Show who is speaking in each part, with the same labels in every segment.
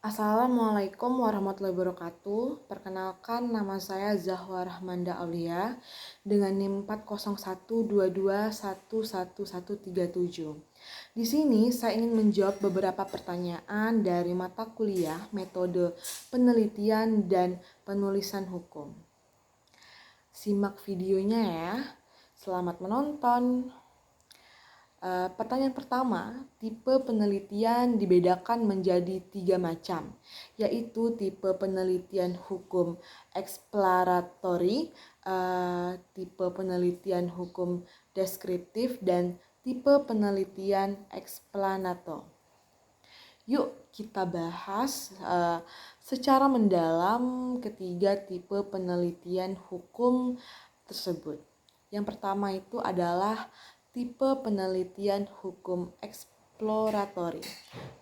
Speaker 1: Assalamualaikum warahmatullahi wabarakatuh. Perkenalkan, nama saya Zahwa Rahmanda Aulia dengan NIM 40122111137. Di sini saya ingin menjawab beberapa pertanyaan dari mata kuliah metode penelitian dan penulisan hukum. Simak videonya ya. Selamat menonton. Pertanyaan pertama, tipe penelitian dibedakan menjadi 3 macam, yaitu tipe penelitian hukum eksploratory, tipe penelitian hukum deskriptif, dan tipe penelitian eksplanato. Yuk kita bahas secara mendalam ketiga tipe penelitian hukum tersebut. Yang pertama itu adalah tipe penelitian hukum eksploratory.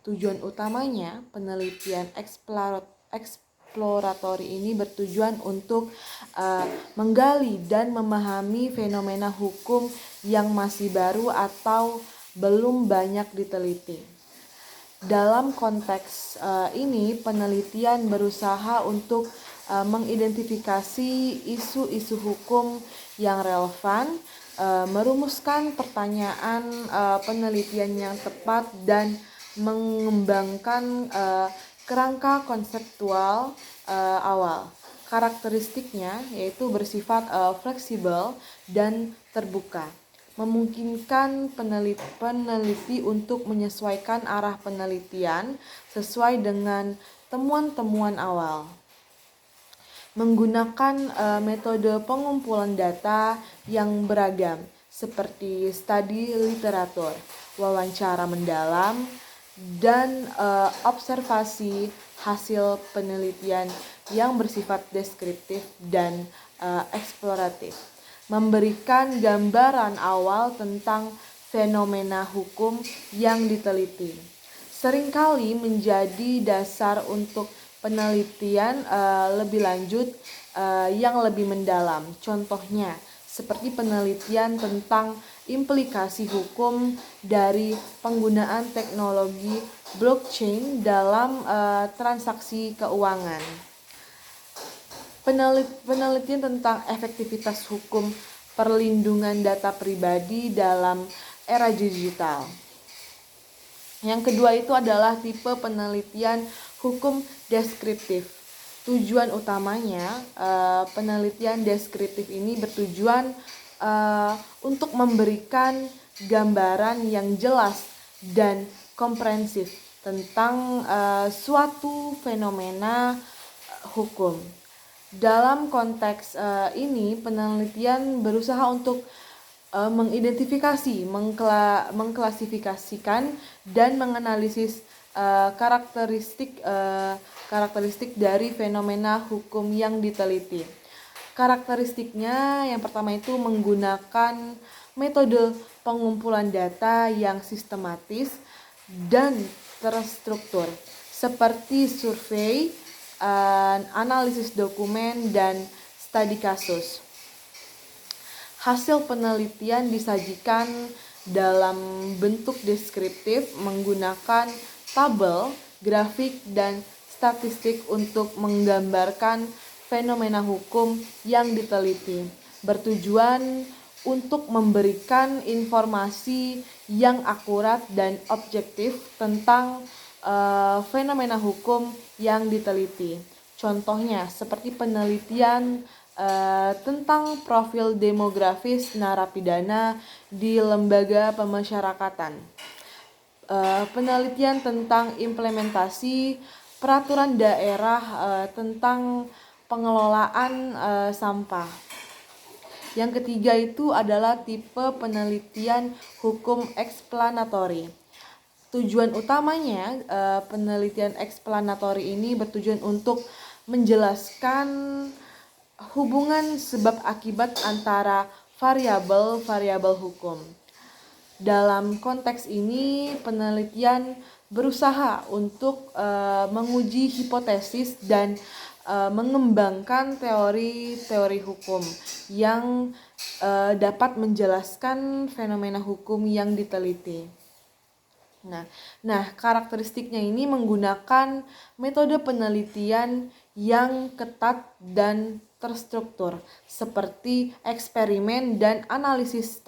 Speaker 1: Tujuan utamanya penelitian eksploratory ini bertujuan untuk menggali dan memahami fenomena hukum yang masih baru atau belum banyak diteliti. Dalam konteks ini, penelitian berusaha untuk mengidentifikasi isu-isu hukum yang relevan, merumuskan pertanyaan penelitian yang tepat, dan mengembangkan kerangka konseptual awal. Karakteristiknya yaitu bersifat fleksibel dan terbuka, memungkinkan peneliti untuk menyesuaikan arah penelitian sesuai dengan temuan-temuan awal. Menggunakan metode pengumpulan data yang beragam seperti studi literatur, wawancara mendalam, dan observasi hasil penelitian yang bersifat deskriptif dan eksploratif. Memberikan gambaran awal tentang fenomena hukum yang diteliti. Seringkali menjadi dasar untuk penelitian lebih lanjut yang lebih mendalam. Contohnya, seperti penelitian tentang implikasi hukum dari penggunaan teknologi blockchain dalam transaksi keuangan. Penelitian tentang efektivitas hukum perlindungan data pribadi dalam era digital. Yang kedua itu adalah tipe penelitian hukum deskriptif. Tujuan utamanya penelitian deskriptif ini bertujuan untuk memberikan gambaran yang jelas dan komprehensif tentang suatu fenomena hukum. Dalam konteks ini, penelitian berusaha untuk mengidentifikasi, mengklasifikasikan, dan menganalisis karakteristik dari fenomena hukum yang diteliti. Karakteristiknya yang pertama itu menggunakan metode pengumpulan data yang sistematis dan terstruktur seperti survei, analisis dokumen, dan studi kasus. Hasil penelitian disajikan dalam bentuk deskriptif menggunakan tabel, grafik, dan statistik untuk menggambarkan fenomena hukum yang diteliti. Bertujuan untuk memberikan informasi yang akurat dan objektif tentang fenomena hukum yang diteliti. Contohnya seperti penelitian tentang profil demografis narapidana di lembaga pemasyarakatan. Penelitian tentang implementasi peraturan daerah tentang pengelolaan sampah. Yang ketiga itu adalah tipe penelitian hukum eksplanatory. Tujuan utamanya penelitian eksplanatory ini bertujuan untuk menjelaskan hubungan sebab akibat antara variabel-variabel hukum. Dalam konteks ini, penelitian berusaha untuk menguji hipotesis dan mengembangkan teori-teori hukum yang dapat menjelaskan fenomena hukum yang diteliti. Nah, karakteristiknya ini menggunakan metode penelitian yang ketat dan terstruktur, seperti eksperimen dan analisis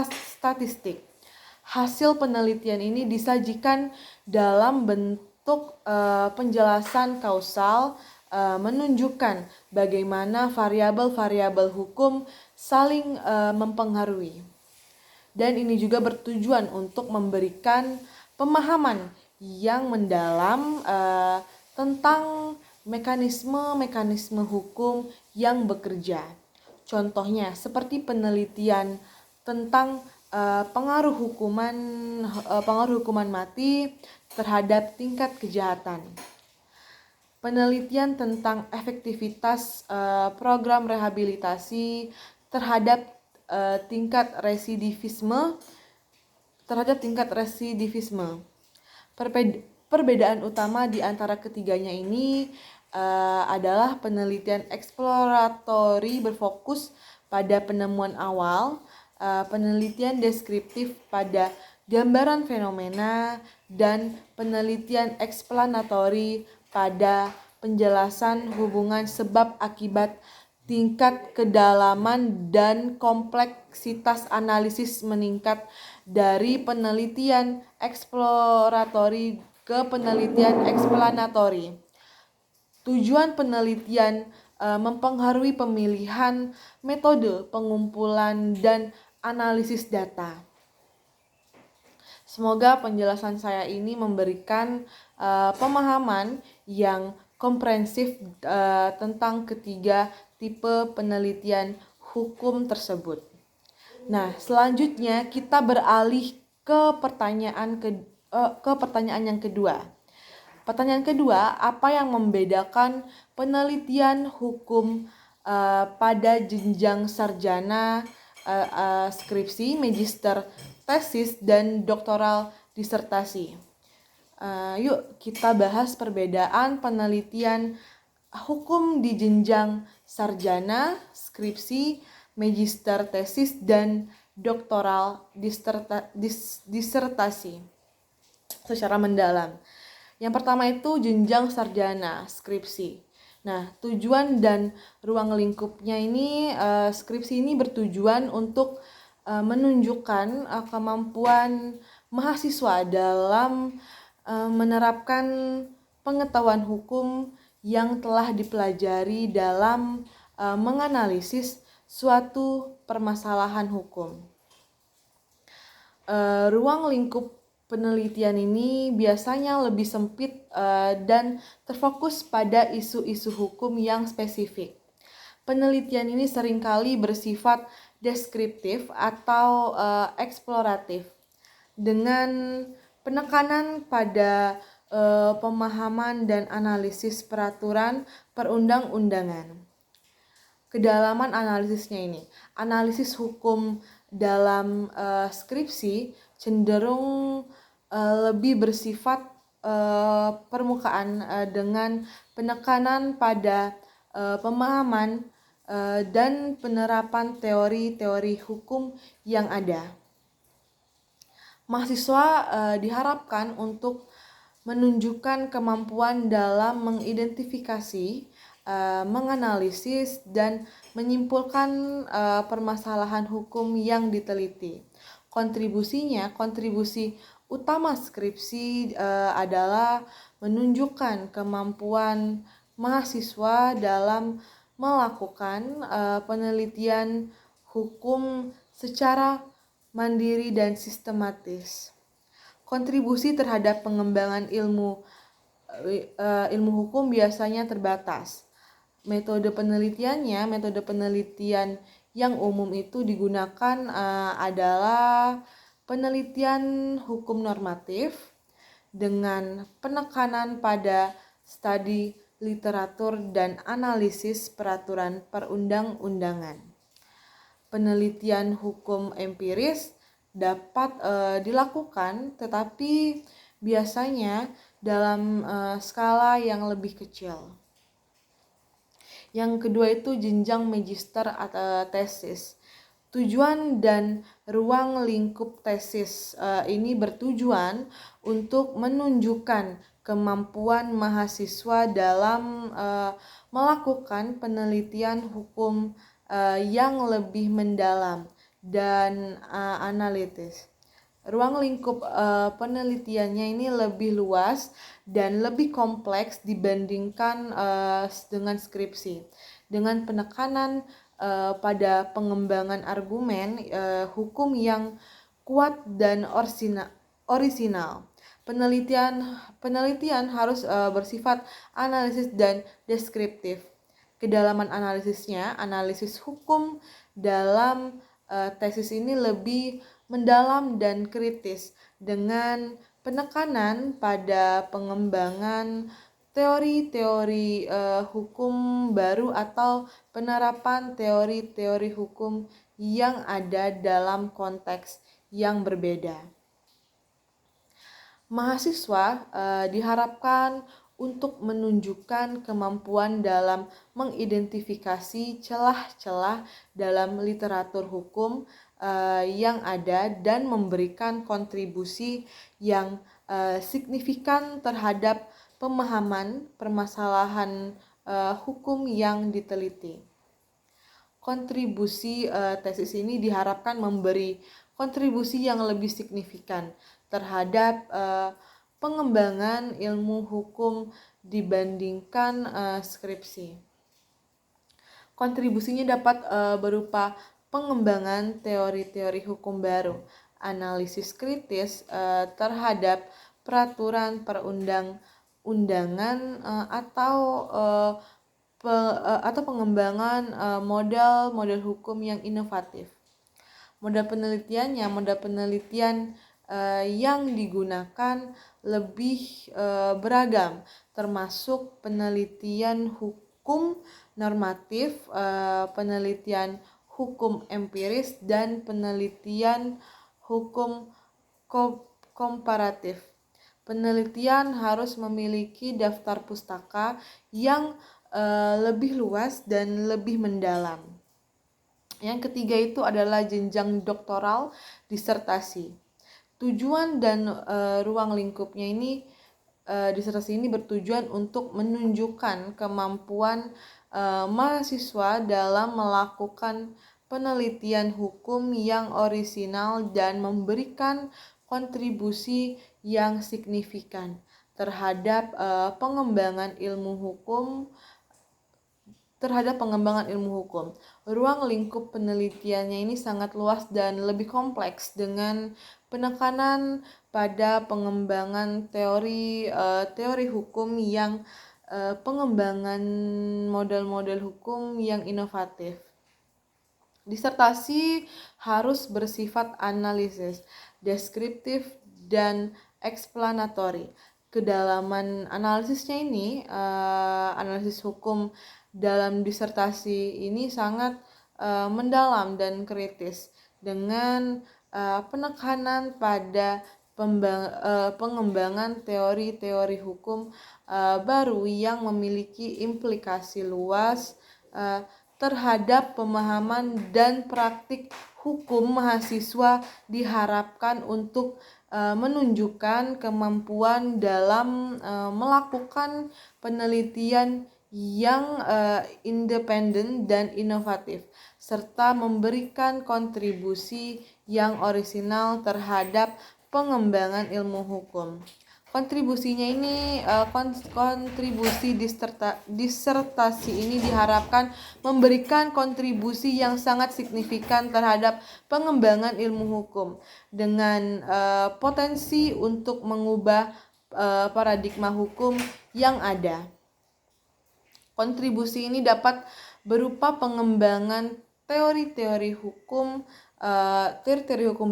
Speaker 1: statistik. Hasil penelitian ini disajikan dalam bentuk penjelasan kausal, menunjukkan bagaimana variabel-variabel hukum saling mempengaruhi. Dan ini juga bertujuan untuk memberikan pemahaman yang mendalam tentang mekanisme-mekanisme hukum yang bekerja. Contohnya seperti penelitian tentang pengaruh hukuman mati terhadap tingkat kejahatan. Penelitian tentang efektivitas program rehabilitasi terhadap tingkat residivisme. Perbedaan utama di antara ketiganya ini adalah penelitian eksploratori berfokus pada penemuan awal, penelitian deskriptif pada gambaran fenomena, dan penelitian eksplanatori pada penjelasan hubungan sebab akibat. Tingkat kedalaman dan kompleksitas analisis meningkat dari penelitian eksploratori ke penelitian eksplanatori. Tujuan penelitian mempengaruhi pemilihan metode pengumpulan dan analisis data. Semoga penjelasan saya ini memberikan pemahaman yang komprehensif tentang ketiga tipe penelitian hukum tersebut. Nah, selanjutnya kita beralih ke pertanyaan yang kedua. Pertanyaan kedua, apa yang membedakan penelitian hukum pada jenjang sarjana, skripsi, magister, tesis, dan doktoral disertasi? Yuk kita bahas perbedaan penelitian hukum di jenjang sarjana, skripsi, magister, tesis, dan doktoral disertasi secara mendalam. Yang pertama itu jenjang sarjana, skripsi. Nah, tujuan dan ruang lingkupnya ini, skripsi ini bertujuan untuk menunjukkan kemampuan mahasiswa dalam menerapkan pengetahuan hukum yang telah dipelajari dalam menganalisis suatu permasalahan hukum. Ruang lingkup penelitian ini biasanya lebih sempit dan terfokus pada isu-isu hukum yang spesifik. Penelitian ini seringkali bersifat deskriptif atau eksploratif, dengan penekanan pada pemahaman dan analisis peraturan perundang-undangan. Kedalaman analisisnya ini, analisis hukum dalam skripsi cenderung lebih bersifat permukaan dengan penekanan pada pemahaman dan penerapan teori-teori hukum yang ada. Mahasiswa diharapkan untuk menunjukkan kemampuan dalam mengidentifikasi, menganalisis, dan menyimpulkan permasalahan hukum yang diteliti. Kontribusi utama skripsi adalah menunjukkan kemampuan mahasiswa dalam melakukan penelitian hukum secara mandiri dan sistematis. Kontribusi terhadap pengembangan ilmu hukum biasanya terbatas. Metode penelitian yang umum itu digunakan adalah penelitian hukum normatif dengan penekanan pada studi literatur dan analisis peraturan perundang-undangan. Penelitian hukum empiris dapat dilakukan, tetapi biasanya dalam skala yang lebih kecil. Yang kedua itu jenjang magister atau tesis. Tujuan dan ruang lingkup tesis ini bertujuan untuk menunjukkan kemampuan mahasiswa dalam melakukan penelitian hukum yang lebih mendalam dan analitis. Ruang lingkup penelitiannya ini lebih luas dan lebih kompleks dibandingkan dengan skripsi. Dengan penekanan pada pengembangan argumen hukum yang kuat dan orisinal. Penelitian harus bersifat analisis dan deskriptif. Kedalaman analisisnya, analisis hukum dalam tesis ini lebih mendalam dan kritis dengan penekanan pada pengembangan teori-teori hukum baru atau penerapan teori-teori hukum yang ada dalam konteks yang berbeda. Mahasiswa diharapkan untuk menunjukkan kemampuan dalam mengidentifikasi celah-celah dalam literatur hukum yang ada dan memberikan kontribusi yang signifikan terhadap pemahaman permasalahan hukum yang diteliti. Kontribusi tesis ini diharapkan memberi kontribusi yang lebih signifikan terhadap pengembangan ilmu hukum dibandingkan skripsi. Kontribusinya dapat berupa pengembangan teori-teori hukum baru, analisis kritis terhadap peraturan perundang-undangan atau pengembangan model-model hukum yang inovatif. Model penelitian yang digunakan lebih beragam, termasuk penelitian hukum normatif, penelitian hukum empiris, dan penelitian hukum komparatif. Penelitian harus memiliki daftar pustaka yang lebih luas dan lebih mendalam. Yang ketiga itu adalah jenjang doktoral disertasi. Tujuan dan ruang lingkupnya ini disertasi ini bertujuan untuk menunjukkan kemampuan mahasiswa dalam melakukan penelitian hukum yang orisinal dan memberikan kontribusi yang signifikan terhadap pengembangan ilmu hukum. Ruang lingkup penelitiannya ini sangat luas dan lebih kompleks dengan penekanan pada pengembangan teori hukum yang pengembangan model-model hukum yang inovatif. Disertasi harus bersifat analisis, deskriptif, dan eksplanatori. Kedalaman analisisnya ini, analisis hukum dalam disertasi ini sangat mendalam dan kritis dengan penekanan pada pengembangan teori-teori hukum baru yang memiliki implikasi luas terhadap pemahaman dan praktik hukum. Mahasiswa diharapkan untuk menunjukkan kemampuan dalam melakukan penelitian yang independen dan inovatif, serta memberikan kontribusi yang orisinal terhadap pengembangan ilmu hukum. Kontribusinya ini, kontribusi disertasi ini diharapkan memberikan kontribusi yang sangat signifikan terhadap pengembangan ilmu hukum dengan potensi untuk mengubah paradigma hukum yang ada. Kontribusi ini dapat berupa pengembangan teori-teori hukum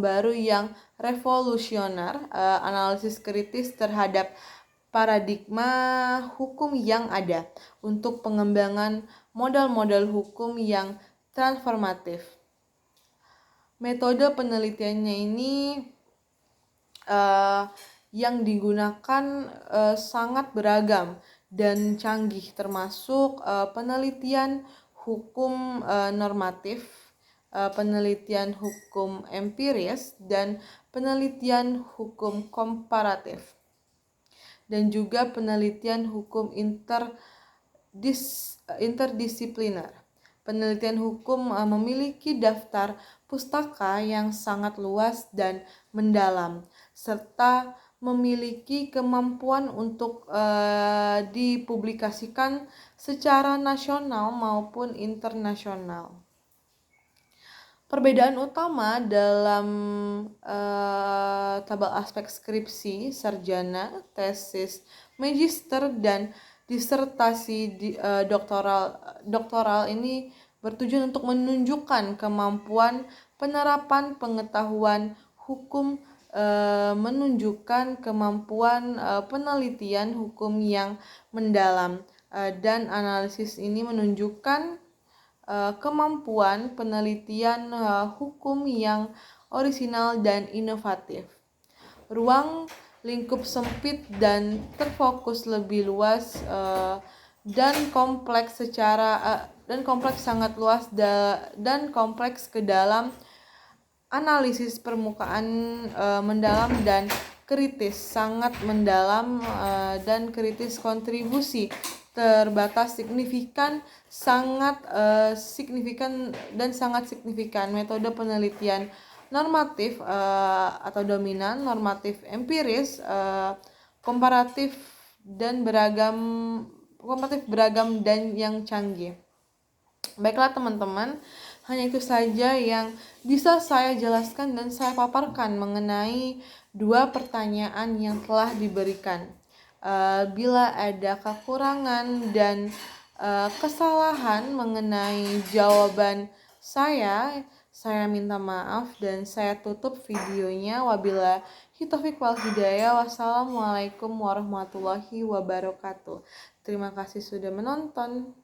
Speaker 1: baru yang revolusioner, analisis kritis terhadap paradigma hukum yang ada untuk pengembangan model-model hukum yang transformatif. Metode penelitiannya ini yang digunakan sangat beragam dan canggih, termasuk penelitian hukum normatif, penelitian hukum empiris, dan penelitian hukum komparatif, dan juga penelitian hukum interdisipliner. Penelitian hukum memiliki daftar pustaka yang sangat luas dan mendalam, serta memiliki kemampuan untuk dipublikasikan secara nasional maupun internasional. Perbedaan utama dalam tabel aspek skripsi, sarjana, tesis, magister, dan disertasi doktoral ini bertujuan untuk menunjukkan kemampuan penerapan pengetahuan hukum, menunjukkan kemampuan penelitian hukum yang mendalam, dan analisis ini menunjukkan kemampuan penelitian hukum yang orisinal dan inovatif. Ruang lingkup sempit dan terfokus lebih luas dan kompleks sangat luas dan kompleks ke dalam analisis permukaan mendalam dan kritis, sangat mendalam dan kritis, kontribusi terbatas, sangat signifikan. Metode penelitian normatif atau dominan, normatif empiris, komparatif beragam dan yang canggih. Baiklah teman-teman, hanya itu saja yang bisa saya jelaskan dan saya paparkan mengenai 2 pertanyaan yang telah diberikan. Bila ada kekurangan dan kesalahan mengenai jawaban saya minta maaf dan saya tutup videonya. Wabillahi taufiq wal hidayah. Wassalamualaikum warahmatullahi wabarakatuh. Terima kasih sudah menonton.